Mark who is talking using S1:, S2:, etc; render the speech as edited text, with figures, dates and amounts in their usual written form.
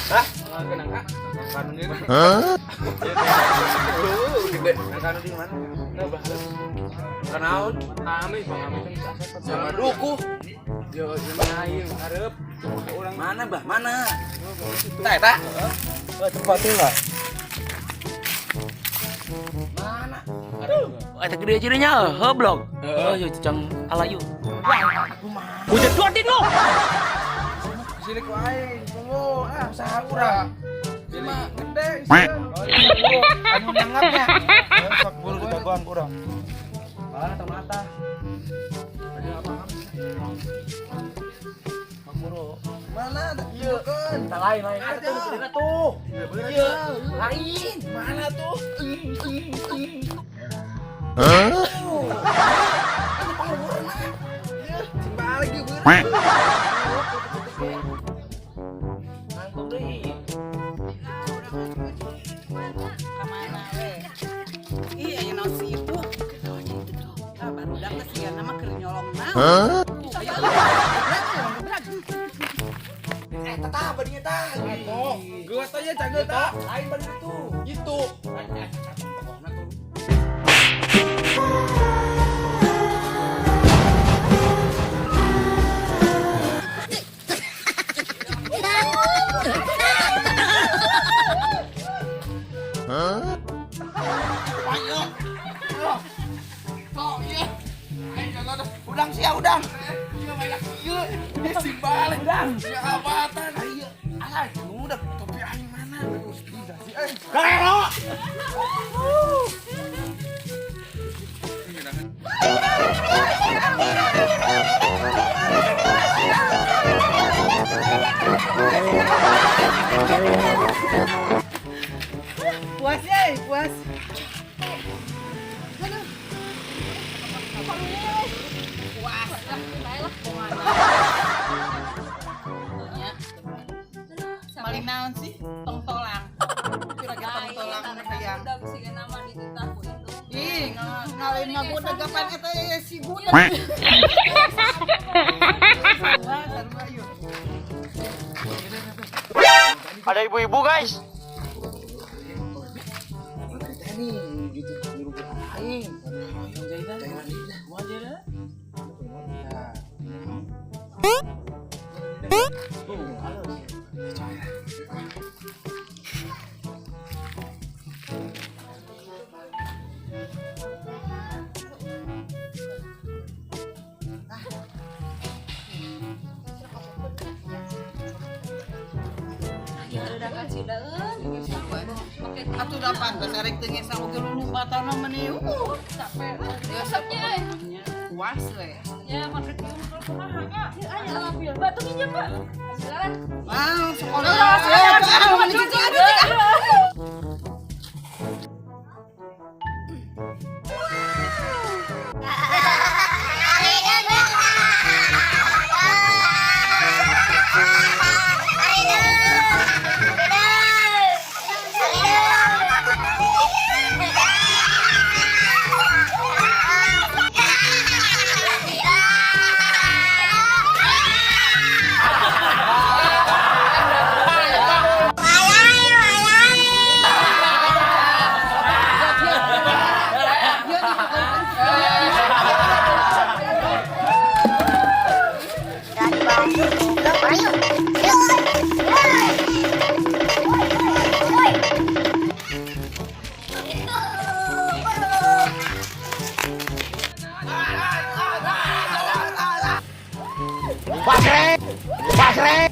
S1: Hah?
S2: Kenang kak?
S1: Kanu ini.
S3: Hah?
S1: Gede. Kanu di mana?
S2: Nah bahas.
S1: Kanaun.
S2: Ame bang ame kan bisa.
S1: Sama duku.
S2: Yo main harap. Orang
S1: Mana bah? Mana?
S2: tak eta.
S1: Tempatnya lah.
S2: Mana?
S4: Eta gede cirinya heblok. Yo cang alayu. Bujat duatin lu.
S2: Sini ku aing, tunggu. Usaha urang. Cuma gede.
S1: Anu nangapnya. Sok buru ditaguan kurang.
S2: Mata mata. Ada apa? Bang Buru.
S1: Mana? Iya kan.
S2: Tak lain. Ada tuh, bener tuh.
S1: Iya.
S2: Lain.
S1: Mana tuh?
S3: Hah?
S1: Balik ya buru.
S2: Nangkep deh.
S5: Kamana we? Iya yang nasi ibu. Ah baru dak sih ya nama keur nyolong naon.
S3: Hah?
S1: Tetap badinya tah.
S2: Gua tanya jaga tak? Lain balik itu.
S1: Itu.
S3: Hah?
S1: Udang sia udang. Iya, ini si balik udang. Ya abatan. Iya, alay, udah topi aing mana? Terus tidak sih. Garelo.
S5: Puas ya, puas. Puas. Paling naon sih? Tongtolang. Kira-kira tongtolang hayang. Ih, ngalin ngagoda gapan eta si budak. Sarua yuk.
S4: Ada ibu-ibu guys.
S1: Ini gitu nyuruh aing. Jangan lidah. Mau aja dah.
S5: Atuh dapat basarek teu ngesa oge lulu batana meniu. Capek. Biasanya puas we.
S6: Ya, makan kieu mah kumaha Kak? Ya aya lambil. Batu minjem, Pak. Silakan.
S5: Wow, sekolah.
S4: Pasrek.